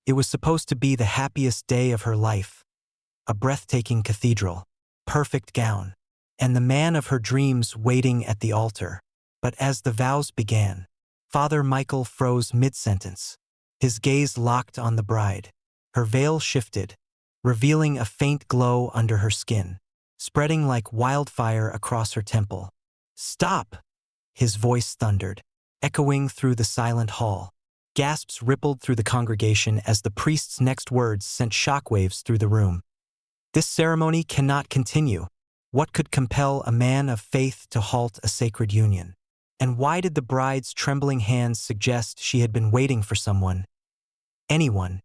It was supposed to be the happiest day of her life. A breathtaking cathedral, perfect gown, and the man of her dreams waiting at the altar. But as the vows began, Father Michael froze mid-sentence. His gaze locked on the bride. Her veil shifted, revealing a faint glow under her skin, spreading like wildfire across her temple. "Stop!" his voice thundered, echoing through the silent hall. Gasps rippled through the congregation as the priest's next words sent shockwaves through the room. "This ceremony cannot continue." What could compel a man of faith to halt a sacred union? And why did the bride's trembling hands suggest she had been waiting for someone, anyone,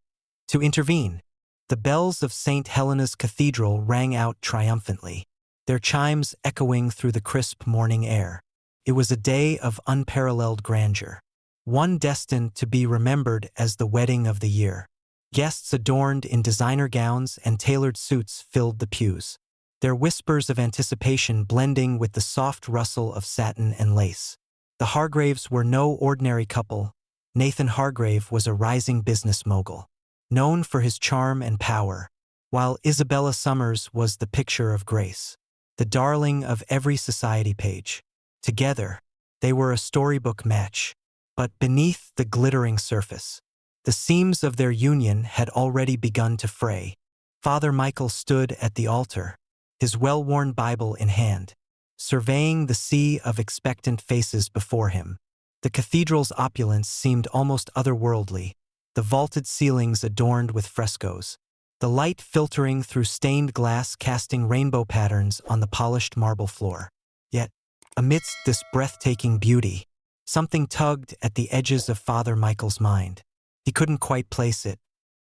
to intervene? The bells of St. Helena's Cathedral rang out triumphantly, their chimes echoing through the crisp morning air. It was a day of unparalleled grandeur, one destined to be remembered as the wedding of the year. Guests adorned in designer gowns and tailored suits filled the pews, their whispers of anticipation blending with the soft rustle of satin and lace. The Hargraves were no ordinary couple. Nathan Hargrave was a rising business mogul, known for his charm and power, while Isabella Summers was the picture of grace, the darling of every society page. Together, they were a storybook match. But beneath the glittering surface, the seams of their union had already begun to fray. Father Michael stood at the altar, his well-worn Bible in hand, surveying the sea of expectant faces before him. The cathedral's opulence seemed almost otherworldly, the vaulted ceilings adorned with frescoes, the light filtering through stained glass casting rainbow patterns on the polished marble floor. Yet, amidst this breathtaking beauty, something tugged at the edges of Father Michael's mind. He couldn't quite place it,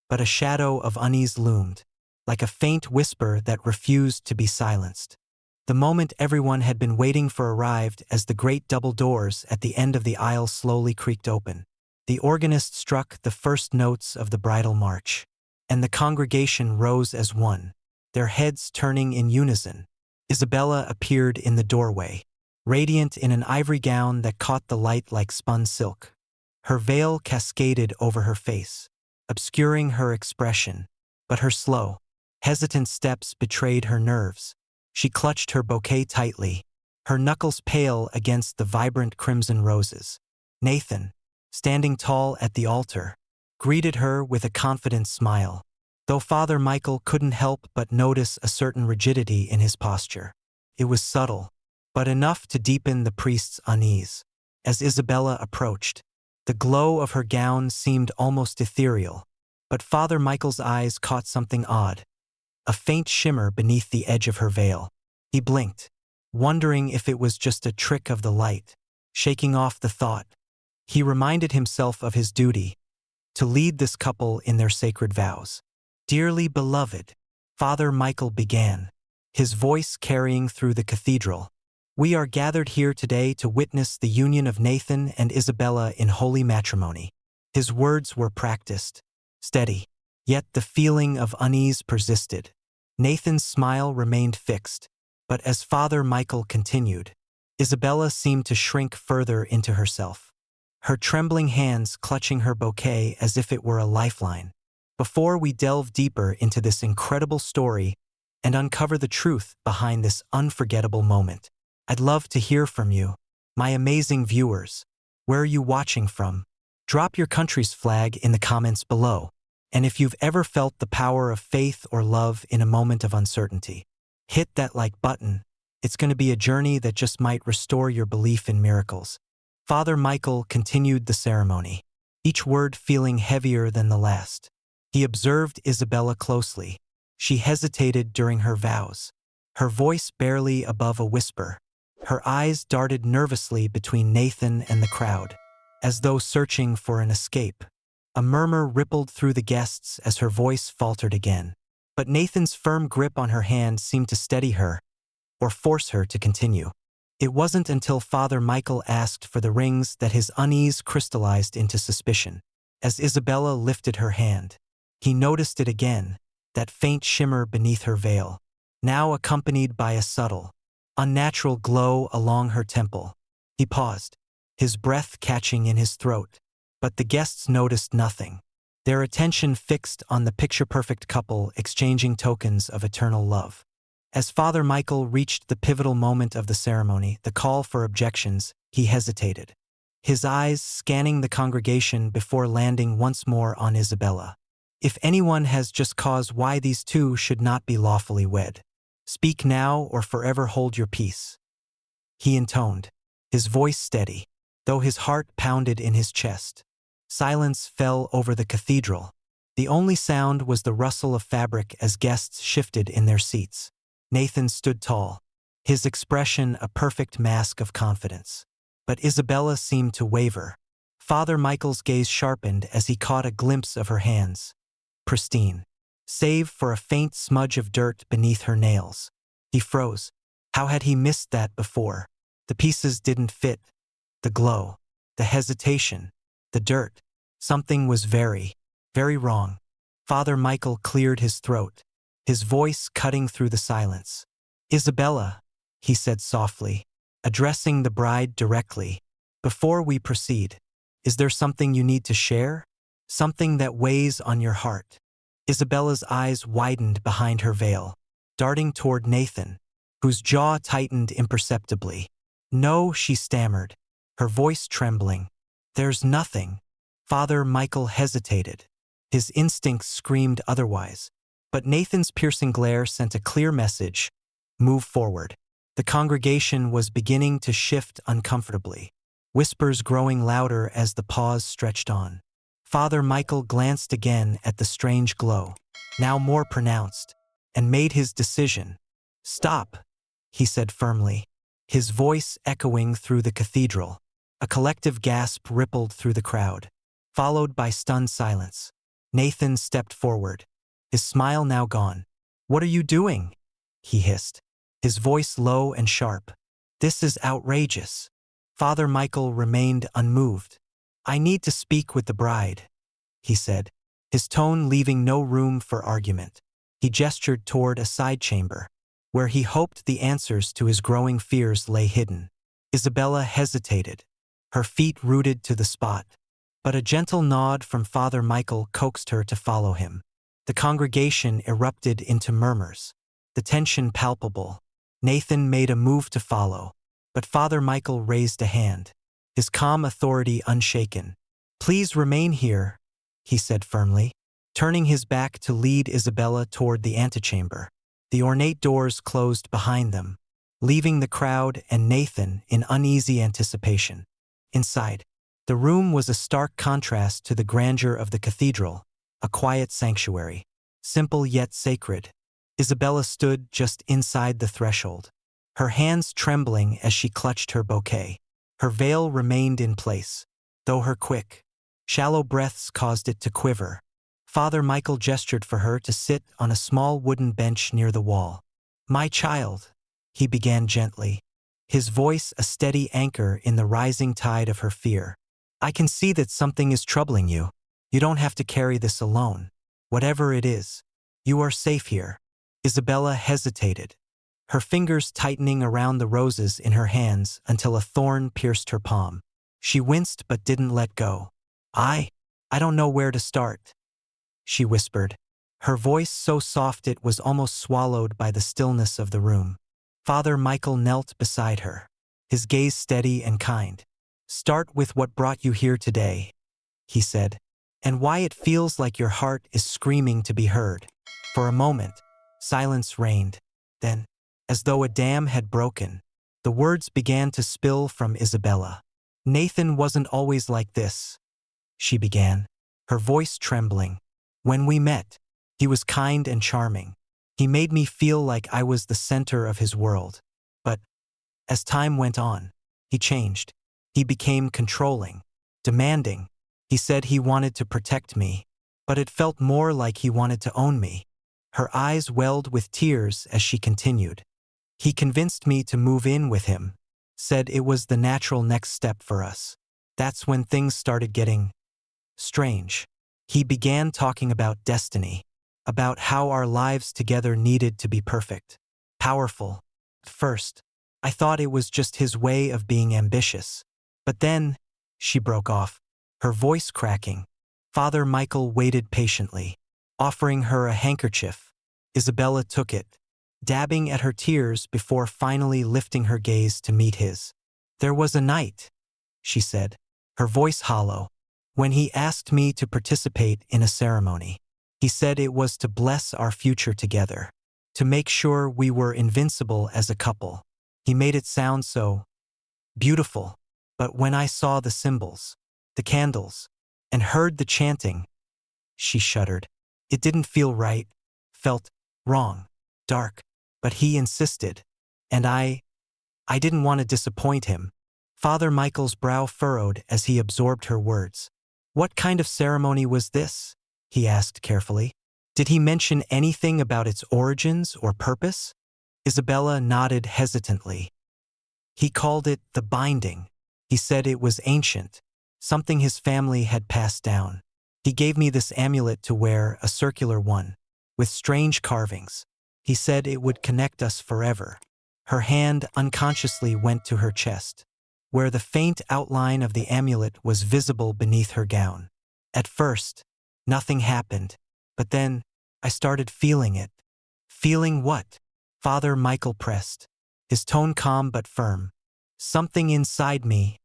but a shadow of unease loomed, like a faint whisper that refused to be silenced. The moment everyone had been waiting for arrived as the great double doors at the end of the aisle slowly creaked open. The organist struck the first notes of the bridal march, and the congregation rose as one, their heads turning in unison. Isabella appeared in the doorway, radiant in an ivory gown that caught the light like spun silk. Her veil cascaded over her face, obscuring her expression, but her slow, hesitant steps betrayed her nerves. She clutched her bouquet tightly, her knuckles pale against the vibrant crimson roses. Nathan, standing tall at the altar, greeted her with a confident smile, though Father Michael couldn't help but notice a certain rigidity in his posture. It was subtle, but enough to deepen the priest's unease. As Isabella approached, the glow of her gown seemed almost ethereal, but Father Michael's eyes caught something odd, a faint shimmer beneath the edge of her veil. He blinked, wondering if it was just a trick of the light. Shaking off the thought, he reminded himself of his duty, to lead this couple in their sacred vows. "Dearly beloved," Father Michael began, his voice carrying through the cathedral, "we are gathered here today to witness the union of Nathan and Isabella in holy matrimony." His words were practiced, steady, yet the feeling of unease persisted. Nathan's smile remained fixed, but as Father Michael continued, Isabella seemed to shrink further into herself, her trembling hands clutching her bouquet as if it were a lifeline. Before we delve deeper into this incredible story and uncover the truth behind this unforgettable moment, I'd love to hear from you, my amazing viewers. Where are you watching from? Drop your country's flag in the comments below. And if you've ever felt the power of faith or love in a moment of uncertainty, hit that like button. It's going to be a journey that just might restore your belief in miracles. Father Michael continued the ceremony, each word feeling heavier than the last. He observed Isabella closely. She hesitated during her vows, her voice barely above a whisper. Her eyes darted nervously between Nathan and the crowd, as though searching for an escape. A murmur rippled through the guests as her voice faltered again. But Nathan's firm grip on her hand seemed to steady her, or force her to continue. It wasn't until Father Michael asked for the rings that his unease crystallized into suspicion. As Isabella lifted her hand, he noticed it again, that faint shimmer beneath her veil, now accompanied by a subtle, unnatural glow along her temple. He paused, his breath catching in his throat. But the guests noticed nothing. their attention fixed on the picture-perfect couple exchanging tokens of eternal love. As Father Michael reached the pivotal moment of the ceremony, the call for objections, he hesitated, his eyes scanning the congregation before landing once more on Isabella. If anyone has just cause why these two should not be lawfully wed, speak now or forever hold your peace, he intoned, his voice steady, though his heart pounded in his chest. Silence fell over the cathedral. The only sound was the rustle of fabric as guests shifted in their seats. Nathan stood tall, his expression a perfect mask of confidence. But Isabella seemed to waver. Father Michael's gaze sharpened as he caught a glimpse of her hands, pristine, save for a faint smudge of dirt beneath her nails. He froze. How had he missed that before? The pieces didn't fit. The glow, the hesitation, the dirt. Something was very, very wrong. Father Michael cleared his throat, his voice cutting through the silence. Isabella, he said softly, addressing the bride directly, before we proceed, is there something you need to share? Something that weighs on your heart? Isabella's eyes widened behind her veil, darting toward Nathan, whose jaw tightened imperceptibly. No, she stammered, her voice trembling. There's nothing. Father Michael hesitated. His instincts screamed otherwise. But Nathan's piercing glare sent a clear message. Move forward. The congregation was beginning to shift uncomfortably, whispers growing louder as the pause stretched on. Father Michael glanced again at the strange glow, now more pronounced, and made his decision. Stop, he said firmly, his voice echoing through the cathedral. A collective gasp rippled through the crowd, followed by stunned silence. Nathan stepped forward, his smile now gone. What are you doing? He hissed, his voice low and sharp. This is outrageous. Father Michael remained unmoved. I need to speak with the bride, he said, his tone leaving no room for argument. He gestured toward a side chamber, where he hoped the answers to his growing fears lay hidden. Isabella hesitated, her feet rooted to the spot, but a gentle nod from Father Michael coaxed her to follow him. The congregation erupted into murmurs, the tension palpable. Nathan made a move to follow, but Father Michael raised a hand, his calm authority unshaken. Please remain here, he said firmly, turning his back to lead Isabella toward the antechamber. The ornate doors closed behind them, leaving the crowd and Nathan in uneasy anticipation. Inside, the room was a stark contrast to the grandeur of the cathedral, a quiet sanctuary, simple yet sacred. Isabella stood just inside the threshold, her hands trembling as she clutched her bouquet. Her veil remained in place, though her quick, shallow breaths caused it to quiver. Father Michael gestured for her to sit on a small wooden bench near the wall. My child, he began gently, his voice a steady anchor in the rising tide of her fear. I can see that something is troubling you. You don't have to carry this alone. Whatever it is, you are safe here. Isabella hesitated, her fingers tightening around the roses in her hands until a thorn pierced her palm. She winced but didn't let go. I don't know where to start, she whispered, her voice so soft it was almost swallowed by the stillness of the room. Father Michael knelt beside her, his gaze steady and kind. Start with what brought you here today, he said, and why it feels like your heart is screaming to be heard. For a moment, silence reigned. Then, as though a dam had broken, the words began to spill from Isabella. Nathan wasn't always like this, she began, her voice trembling. When we met, he was kind and charming. He made me feel like I was the center of his world. But, as time went on, he changed. He became controlling, demanding. He said he wanted to protect me, but it felt more like he wanted to own me. Her eyes welled with tears as she continued. He convinced me to move in with him, said it was the natural next step for us. That's when things started getting strange. He began talking about destiny, about how our lives together needed to be perfect, powerful. At first, I thought it was just his way of being ambitious. But then, she broke off, her voice cracking. Father Michael waited patiently, offering her a handkerchief. Isabella took it, dabbing at her tears before finally lifting her gaze to meet his. "There was a night," she said, her voice hollow, "when he asked me to participate in a ceremony. He said it was to bless our future together, to make sure we were invincible as a couple. He made it sound so beautiful. But when I saw the symbols, the candles, and heard the chanting," she shuddered. "It didn't feel right, felt wrong, dark. But he insisted, and I didn't want to disappoint him." Father Michael's brow furrowed as he absorbed her words. "What kind of ceremony was this?" he asked carefully. "Did he mention anything about its origins or purpose?" Isabella nodded hesitantly. "He called it the binding. He said it was ancient, something his family had passed down. He gave me this amulet to wear, a circular one, with strange carvings. He said it would connect us forever." Her hand unconsciously went to her chest, where the faint outline of the amulet was visible beneath her gown. "At first, nothing happened, but then I started feeling it." "Feeling what?" Father Michael pressed, his tone calm but firm. "Something inside me,"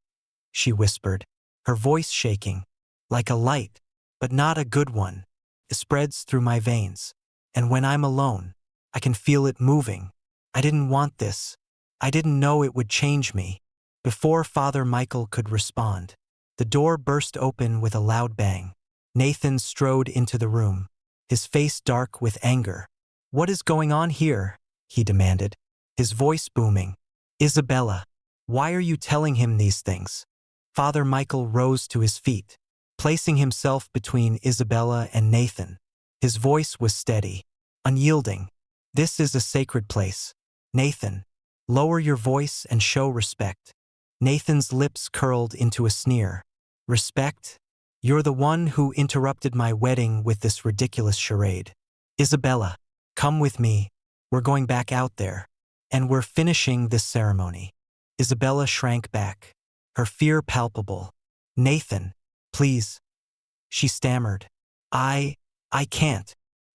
she whispered, her voice shaking. "Like a light, but not a good one. It spreads through my veins, and when I'm alone, I can feel it moving. I didn't want this. I didn't know it would change me." Before Father Michael could respond, the door burst open with a loud bang. Nathan strode into the room, his face dark with anger. "What is going on here?" he demanded, his voice booming. "Isabella, why are you telling him these things?" Father Michael rose to his feet, placing himself between Isabella and Nathan. His voice was steady, unyielding. "This is a sacred place. Nathan, lower your voice and show respect." Nathan's lips curled into a sneer. "Respect? You're the one who interrupted my wedding with this ridiculous charade. Isabella, come with me. We're going back out there, and we're finishing this ceremony." Isabella shrank back, her fear palpable. "Nathan, please," she stammered. I can't."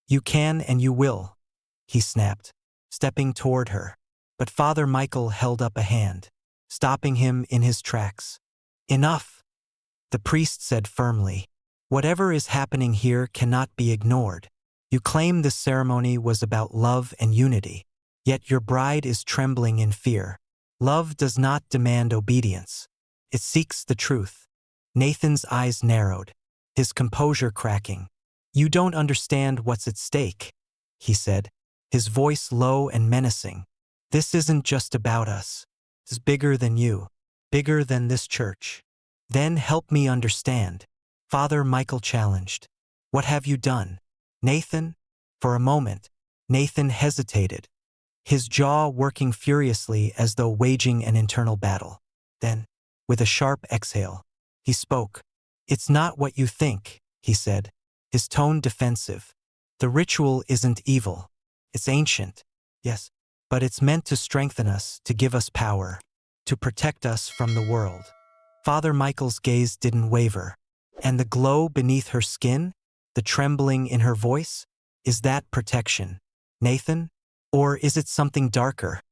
"You can and you will," he snapped, stepping toward her. But Father Michael held up a hand, stopping him in his tracks. "Enough," the priest said firmly. "Whatever is happening here cannot be ignored. You claim this ceremony was about love and unity, yet your bride is trembling in fear. Love does not demand obedience. It seeks the truth." Nathan's eyes narrowed, his composure cracking. "You don't understand what's at stake," he said, his voice low and menacing. "This isn't just about us. It's bigger than you, bigger than this church." "Then help me understand," Father Michael challenged. "What have you done?" "Nathan?" For a moment, Nathan hesitated, his jaw working furiously as though waging an internal battle. Then, with a sharp exhale, he spoke. "It's not what you think," he said, his tone defensive. "The ritual isn't evil. It's ancient, yes, but it's meant to strengthen us, to give us power, to protect us from the world." Father Michael's gaze didn't waver. "And the glow beneath her skin, the trembling in her voice, is that protection, Nathan? Or is it something darker?"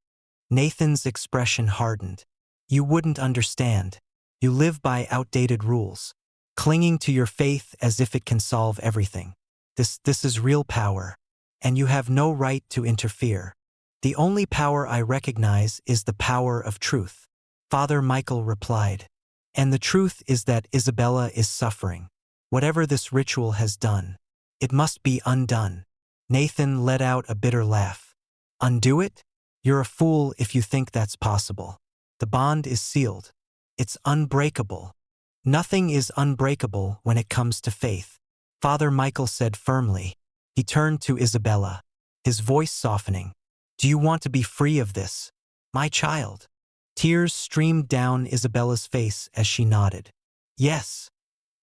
Nathan's expression hardened. "You wouldn't understand. You live by outdated rules, clinging to your faith as if it can solve everything. This is real power, and you have no right to interfere. The only power I recognize is the power of truth." Father Michael replied. "And the truth is that Isabella is suffering. Whatever this ritual has done, it must be undone." Nathan let out a bitter laugh. "Undo it? You're a fool if you think that's possible. The bond is sealed. It's unbreakable." "Nothing is unbreakable when it comes to faith," Father Michael said firmly. He turned to Isabella, his voice softening. "Do you want to be free of this, my child?" Tears streamed down Isabella's face as she nodded. "Yes,"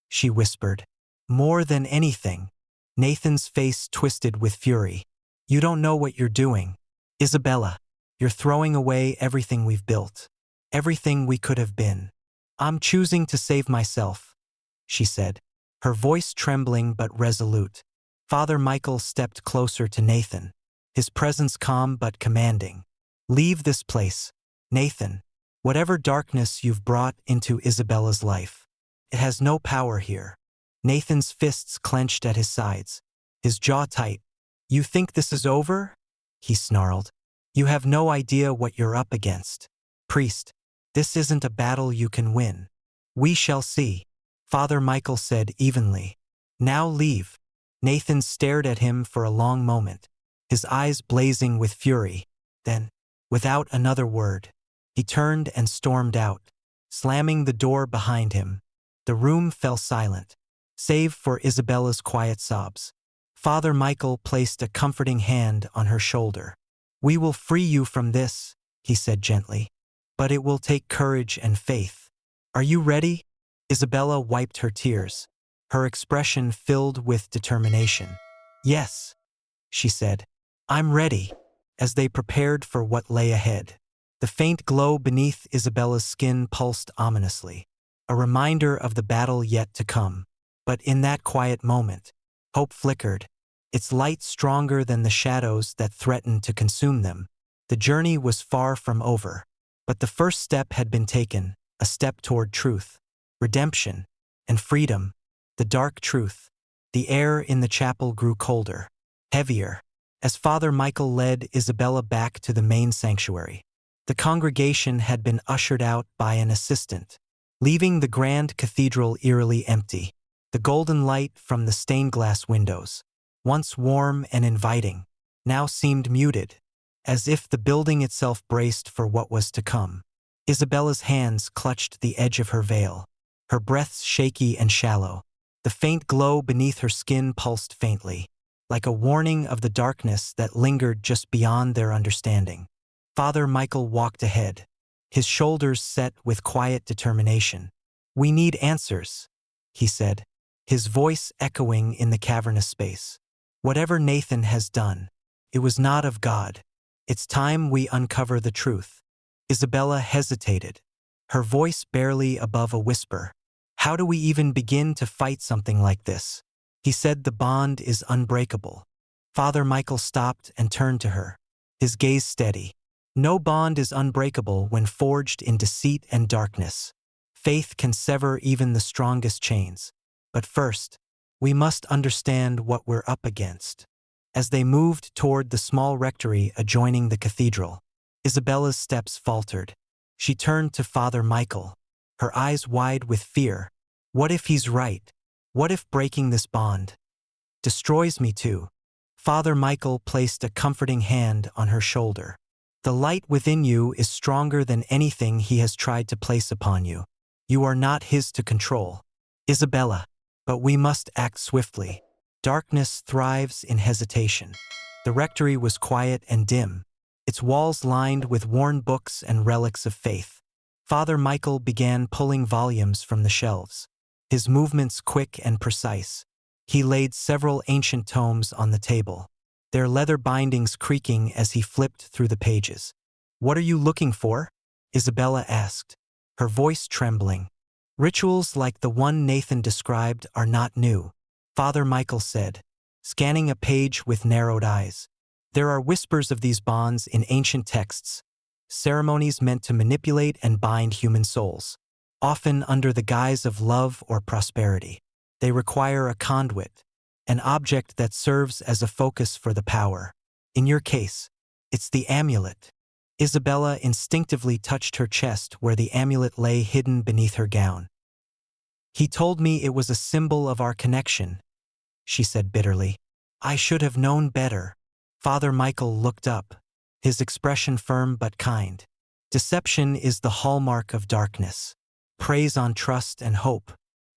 she whispered. "More than anything." Nathan's face twisted with fury. "You don't know what you're doing. Isabella, you're throwing away everything we've built, everything we could have been." "I'm choosing to save myself," she said, her voice trembling but resolute. Father Michael stepped closer to Nathan, his presence calm but commanding. "Leave this place, Nathan. Whatever darkness you've brought into Isabella's life, it has no power here." Nathan's fists clenched at his sides, his jaw tight. "You think this is over?" he snarled. "You have no idea what you're up against. Priest, this isn't a battle you can win." "We shall see," Father Michael said evenly. "Now leave." Nathan stared at him for a long moment, his eyes blazing with fury. Then, without another word, he turned and stormed out, slamming the door behind him. The room fell silent, save for Isabella's quiet sobs. Father Michael placed a comforting hand on her shoulder. "We will free you from this," he said gently. "But it will take courage and faith. Are you ready?" Isabella wiped her tears, her expression filled with determination. "Yes," she said. "I'm ready." As they prepared for what lay ahead, the faint glow beneath Isabella's skin pulsed ominously, a reminder of the battle yet to come. But in that quiet moment, hope flickered, its light stronger than the shadows that threatened to consume them. The journey was far from over, but the first step had been taken, a step toward truth, redemption, and freedom. The dark truth. The air in the chapel grew colder, heavier, as Father Michael led Isabella back to the main sanctuary. The congregation had been ushered out by an assistant, leaving the grand cathedral eerily empty. The golden light from the stained glass windows, once warm and inviting, now seemed muted, as if the building itself braced for what was to come. Isabella's hands clutched the edge of her veil, her breaths shaky and shallow. The faint glow beneath her skin pulsed faintly, like a warning of the darkness that lingered just beyond their understanding. Father Michael walked ahead, his shoulders set with quiet determination. "We need answers," he said, his voice echoing in the cavernous space. "Whatever Nathan has done, it was not of God. It's time we uncover the truth." Isabella hesitated, her voice barely above a whisper. "How do we even begin to fight something like this?" He said, "The bond is unbreakable." Father Michael stopped and turned to her, his gaze steady. "No bond is unbreakable when forged in deceit and darkness. Faith can sever even the strongest chains. But first, we must understand what we're up against." As they moved toward the small rectory adjoining the cathedral, Isabella's steps faltered. She turned to Father Michael, her eyes wide with fear. "What if he's right? What if breaking this bond destroys me too?" Father Michael placed a comforting hand on her shoulder. "The light within you is stronger than anything he has tried to place upon you. You are not his to control, Isabella. But we must act swiftly. Darkness thrives in hesitation." The rectory was quiet and dim, its walls lined with worn books and relics of faith. Father Michael began pulling volumes from the shelves, his movements quick and precise. He laid several ancient tomes on the table, their leather bindings creaking as he flipped through the pages. "What are you looking for?" Isabella asked, her voice trembling. "Rituals like the one Nathan described are not new," Father Michael said, scanning a page with narrowed eyes. "There are whispers of these bonds in ancient texts, ceremonies meant to manipulate and bind human souls, often under the guise of love or prosperity. They require a conduit, an object that serves as a focus for the power. In your case, it's the amulet." Isabella instinctively touched her chest where the amulet lay hidden beneath her gown. "He told me it was a symbol of our connection," she said bitterly. "I should have known better." Father Michael looked up, his expression firm but kind. "Deception is the hallmark of darkness. Preys on trust and hope,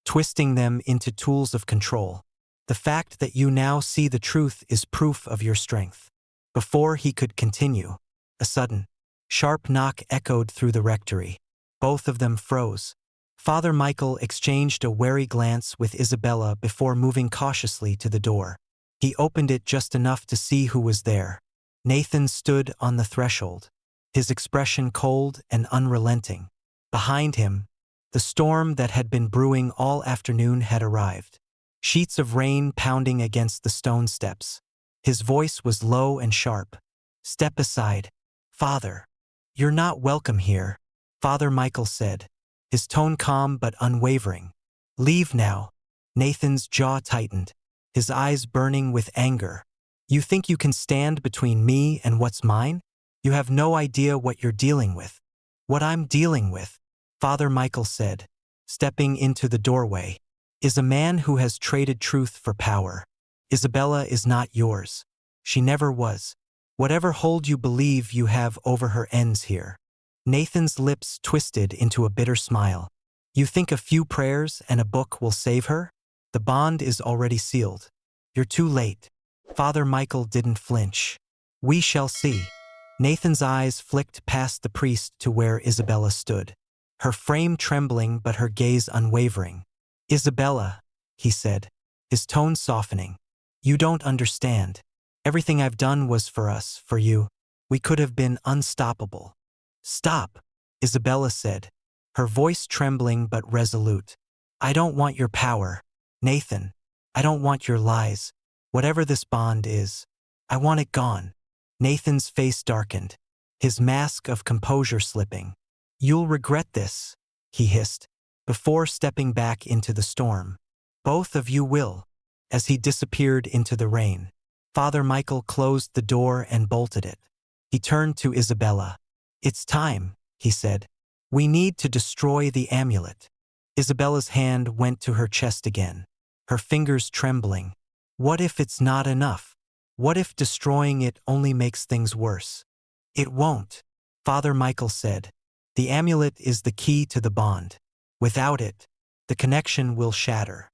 twisting them into tools of control. The fact that you now see the truth is proof of your strength." Before he could continue, a sudden, sharp knock echoed through the rectory. Both of them froze. Father Michael exchanged a wary glance with Isabella before moving cautiously to the door. He opened it just enough to see who was there. Nathan stood on the threshold, his expression cold and unrelenting. Behind him, the storm that had been brewing all afternoon had arrived. sheets of rain pounding against the stone steps. His voice was low and sharp. "Step aside. Father. You're not welcome here," Father Michael said, his tone calm but unwavering. "Leave now." Nathan's jaw tightened, his eyes burning with anger. "You think you can stand between me and what's mine? You have no idea what you're dealing with." "What I'm dealing with," Father Michael said, stepping into the doorway, "is a man who has traded truth for power. Isabella is not yours. She never was. Whatever hold you believe you have over her ends here." Nathan's lips twisted into a bitter smile. "You think a few prayers and a book will save her? The bond is already sealed. You're too late." Father Michael didn't flinch. "We shall see." Nathan's eyes flicked past the priest to where Isabella stood, her frame trembling but her gaze unwavering. "Isabella," he said, his tone softening, "you don't understand. Everything I've done was for us, for you. We could have been unstoppable." "Stop," Isabella said, her voice trembling but resolute. "I don't want your power, Nathan. I don't want your lies. Whatever this bond is, I want it gone." Nathan's face darkened, his mask of composure slipping. "You'll regret this," he hissed, before stepping back into the storm. "Both of you will." As he disappeared into the rain, Father Michael closed the door and bolted it. He turned to Isabella. "It's time," he said. "We need to destroy the amulet." Isabella's hand went to her chest again, her fingers trembling. "What if it's not enough? What if destroying it only makes things worse?" "It won't," Father Michael said. "The amulet is the key to the bond. Without it, the connection will shatter."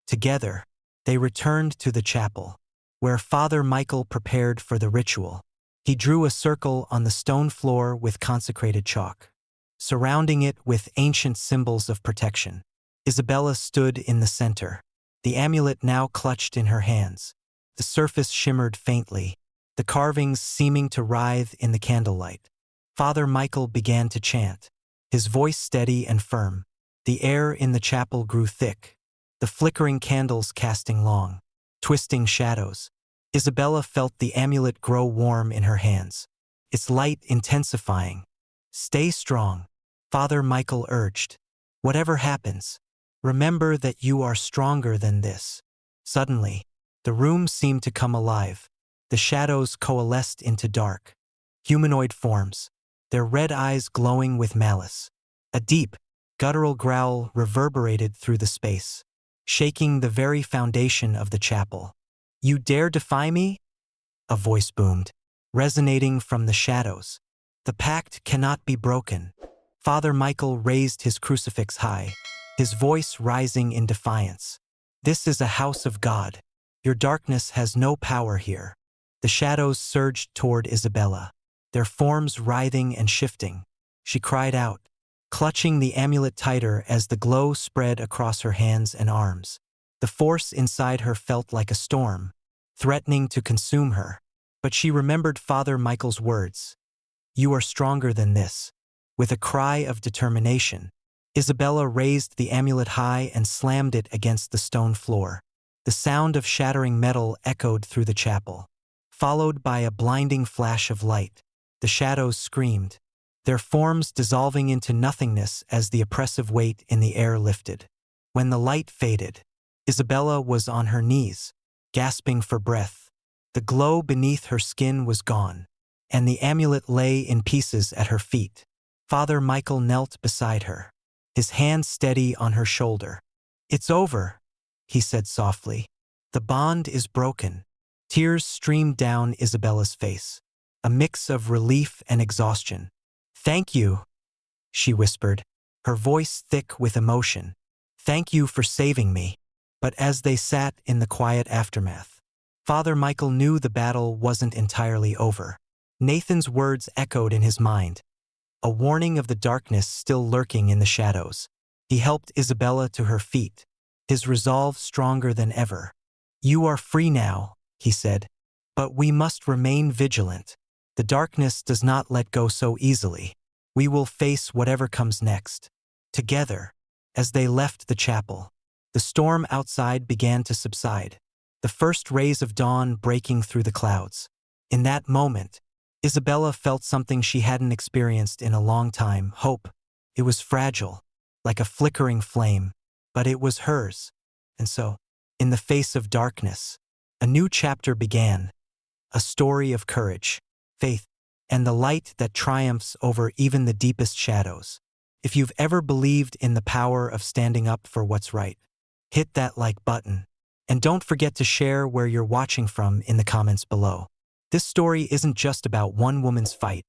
Together, they returned to the chapel, where Father Michael prepared for the ritual. He drew a circle on the stone floor with consecrated chalk, surrounding it with ancient symbols of protection. Isabella stood in the center, the amulet now clutched in her hands. The surface shimmered faintly, the carvings seeming to writhe in the candlelight. Father Michael began to chant, his voice steady and firm. The air in the chapel grew thick, the flickering candles casting long, twisting shadows. Isabella felt the amulet grow warm in her hands, its light intensifying. "Stay strong," Father Michael urged. "Whatever happens, remember that you are stronger than this." Suddenly, the room seemed to come alive. The shadows coalesced into dark, humanoid forms, their red eyes glowing with malice. A deep, guttural growl reverberated through the space, shaking the very foundation of the chapel. "You dare defy me?" a voice boomed, resonating from the shadows. "The pact cannot be broken." Father Michael raised his crucifix high, his voice rising in defiance. "This is a house of God. Your darkness has no power here." The shadows surged toward Isabella, their forms writhing and shifting. She cried out, clutching the amulet tighter as the glow spread across her hands and arms. The force inside her felt like a storm, threatening to consume her. But she remembered Father Michael's words, "You are stronger than this." With a cry of determination, Isabella raised the amulet high and slammed it against the stone floor. The sound of shattering metal echoed through the chapel, followed by a blinding flash of light. The shadows screamed, their forms dissolving into nothingness as the oppressive weight in the air lifted. When the light faded, Isabella was on her knees, gasping for breath. The glow beneath her skin was gone, and the amulet lay in pieces at her feet. Father Michael knelt beside her, his hand steady on her shoulder. "It's over," he said softly. "The bond is broken." Tears streamed down Isabella's face, a mix of relief and exhaustion. "Thank you," she whispered, her voice thick with emotion. "Thank you for saving me." But as they sat in the quiet aftermath, Father Michael knew the battle wasn't entirely over. Nathan's words echoed in his mind, a warning of the darkness still lurking in the shadows. He helped Isabella to her feet, his resolve stronger than ever. "You are free now," he said, "but we must remain vigilant. The darkness does not let go so easily. We will face whatever comes next." Together, as they left the chapel, The storm outside began to subside, the first rays of dawn breaking through the clouds. In that moment, Isabella felt something she hadn't experienced in a long time: hope. It was fragile, like a flickering flame, but it was hers. And so, in the face of darkness, a new chapter began, a story of courage, faith, and the light that triumphs over even the deepest shadows. If you've ever believed in the power of standing up for what's right, hit that like button. And don't forget to share where you're watching from in the comments below. This story isn't just about one woman's fight.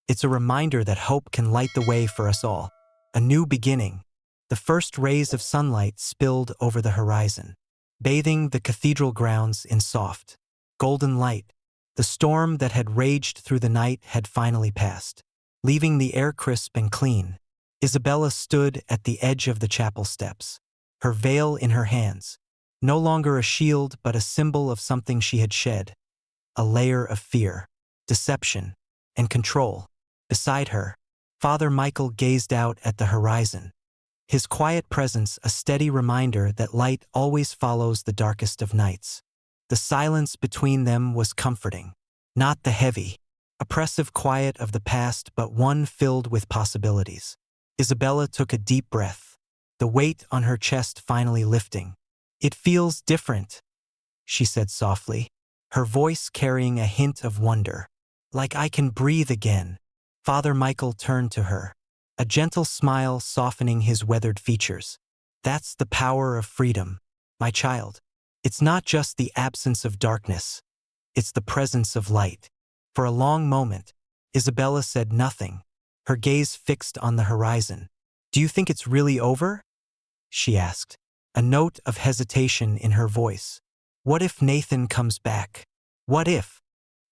It's a reminder that hope can light the way for us all. A new beginning. The first rays of sunlight spilled over the horizon, bathing the cathedral grounds in soft, golden light. The storm that had raged through the night had finally passed, leaving the air crisp and clean. Isabella stood at the edge of the chapel steps, her veil in her hands, no longer a shield but a symbol of something she had shed, a layer of fear, deception, and control. Beside her, Father Michael gazed out at the horizon, his quiet presence a steady reminder that light always follows the darkest of nights. The silence between them was comforting, not the heavy, oppressive quiet of the past, but one filled with possibilities. Isabella took a deep breath, the weight on her chest finally lifting. "It feels different," she said softly, her voice carrying a hint of wonder. "Like I can breathe again." Father Michael turned to her, a gentle smile softening his weathered features. "That's the power of freedom, my child. It's not just the absence of darkness, it's the presence of light." For a long moment, Isabella said nothing, her gaze fixed on the horizon. "Do you think it's really over?" she asked, a note of hesitation in her voice. "What if Nathan comes back? What if?"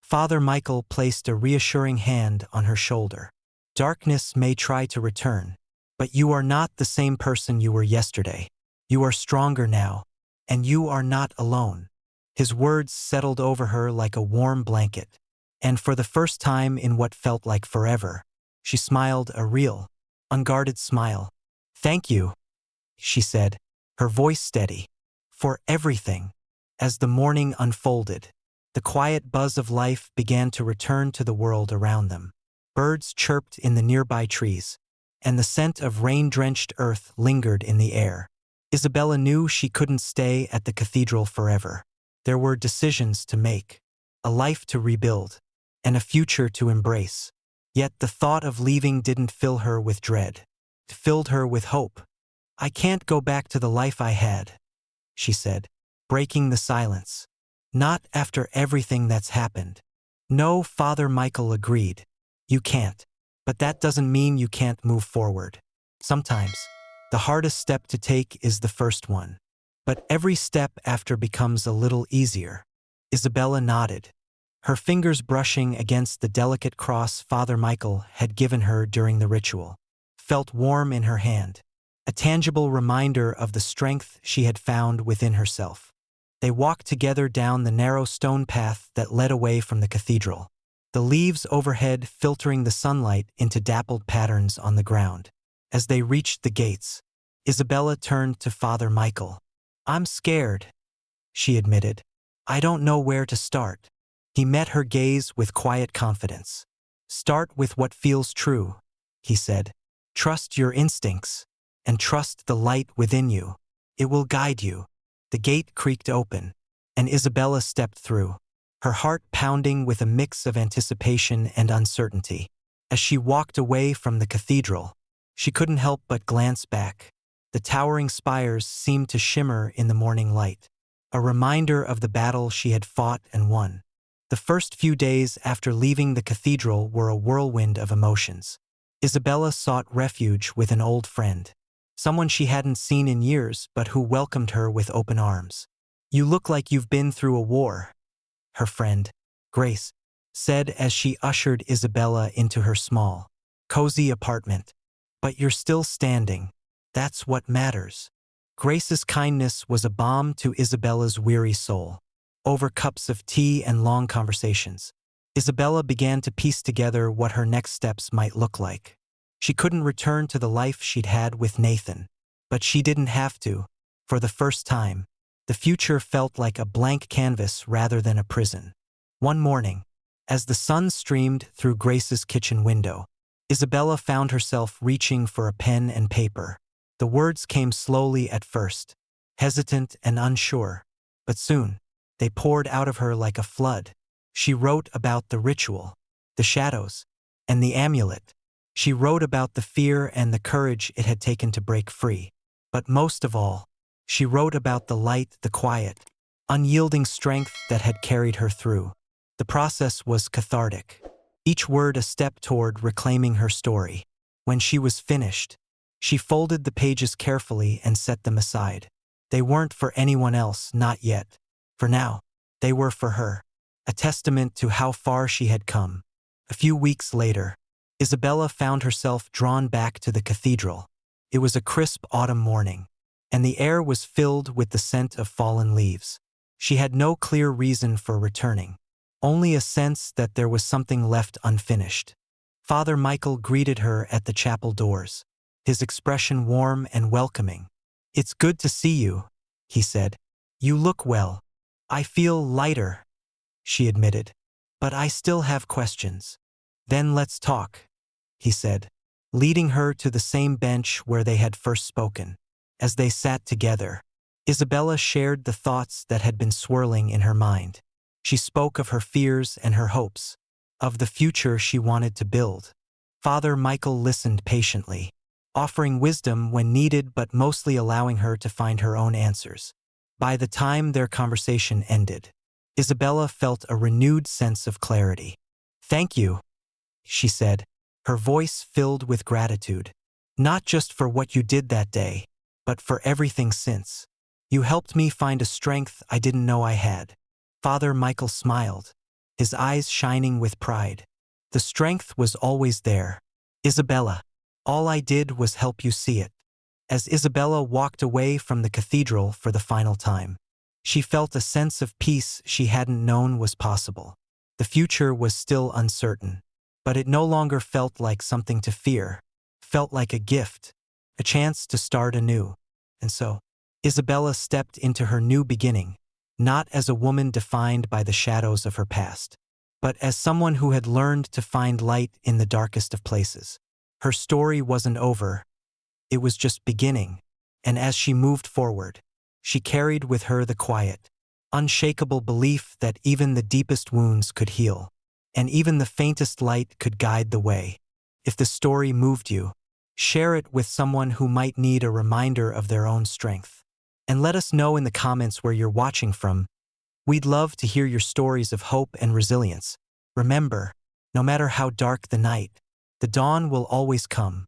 Father Michael placed a reassuring hand on her shoulder. "Darkness may try to return, but you are not the same person you were yesterday. You are stronger now, and you are not alone." His words settled over her like a warm blanket, and for the first time in what felt like forever, she smiled a real, unguarded smile. "Thank you," she said, her voice steady, "for everything." As the morning unfolded, the quiet buzz of life began to return to the world around them. Birds chirped in the nearby trees, and the scent of rain-drenched earth lingered in the air. Isabella knew she couldn't stay at the cathedral forever. There were decisions to make, a life to rebuild, and a future to embrace. Yet the thought of leaving didn't fill her with dread. It filled her with hope. "I can't go back to the life I had," she said, breaking the silence. "Not after everything that's happened." "No," Father Michael agreed. "You can't. But that doesn't mean you can't move forward. Sometimes, the hardest step to take is the first one. But every step after becomes a little easier." Isabella nodded, her fingers brushing against the delicate cross Father Michael had given her during the ritual. Felt warm in her hand, a tangible reminder of the strength she had found within herself. They walked together down the narrow stone path that led away from the cathedral, the leaves overhead filtering the sunlight into dappled patterns on the ground. As they reached the gates, Isabella turned to Father Michael. "I'm scared," she admitted. "I don't know where to start." He met her gaze with quiet confidence. "Start with what feels true," he said. "Trust your instincts, and trust the light within you. It will guide you." The gate creaked open, and Isabella stepped through, her heart pounding with a mix of anticipation and uncertainty. As she walked away from the cathedral, she couldn't help but glance back. The towering spires seemed to shimmer in the morning light, a reminder of the battle she had fought and won. The first few days after leaving the cathedral were a whirlwind of emotions. Isabella sought refuge with an old friend, someone she hadn't seen in years but who welcomed her with open arms. "You look like you've been through a war," her friend, Grace, said as she ushered Isabella into her small, cozy apartment. "But you're still standing. That's what matters." Grace's kindness was a balm to Isabella's weary soul. Over cups of tea and long conversations, Isabella began to piece together what her next steps might look like. She couldn't return to the life she'd had with Nathan, but she didn't have to. For the first time, the future felt like a blank canvas rather than a prison. One morning, as the sun streamed through Grace's kitchen window, Isabella found herself reaching for a pen and paper. The words came slowly at first, hesitant and unsure, but soon, they poured out of her like a flood. She wrote about the ritual, the shadows, and the amulet. She wrote about the fear and the courage it had taken to break free. But most of all, she wrote about the light, the quiet, unyielding strength that had carried her through. The process was cathartic, each word a step toward reclaiming her story. When she was finished, she folded the pages carefully and set them aside. They weren't for anyone else, not yet. For now, they were for her, a testament to how far she had come. A few weeks later, Isabella found herself drawn back to the cathedral. It was a crisp autumn morning, and the air was filled with the scent of fallen leaves. She had no clear reason for returning, only a sense that there was something left unfinished. Father Michael greeted her at the chapel doors, his expression warm and welcoming. "It's good to see you," he said. "You look well." "I feel lighter," she admitted, "but I still have questions." "Then let's talk," he said, leading her to the same bench where they had first spoken. As they sat together, Isabella shared the thoughts that had been swirling in her mind. She spoke of her fears and her hopes, of the future she wanted to build. Father Michael listened patiently, offering wisdom when needed but mostly allowing her to find her own answers. By the time their conversation ended, Isabella felt a renewed sense of clarity. "Thank you," she said, her voice filled with gratitude. "Not just for what you did that day, but for everything since. You helped me find a strength I didn't know I had." Father Michael smiled, his eyes shining with pride. "The strength was always there, Isabella. All I did was help you see it." As Isabella walked away from the cathedral for the final time, she felt a sense of peace she hadn't known was possible. The future was still uncertain, but it no longer felt like something to fear. It felt like a gift, a chance to start anew. And so, Isabella stepped into her new beginning, not as a woman defined by the shadows of her past, but as someone who had learned to find light in the darkest of places. Her story wasn't over, it was just beginning, and as she moved forward, she carried with her the quiet, unshakable belief that even the deepest wounds could heal, and even the faintest light could guide the way. If the story moved you, share it with someone who might need a reminder of their own strength. And let us know in the comments where you're watching from. We'd love to hear your stories of hope and resilience. Remember, no matter how dark the night, the dawn will always come.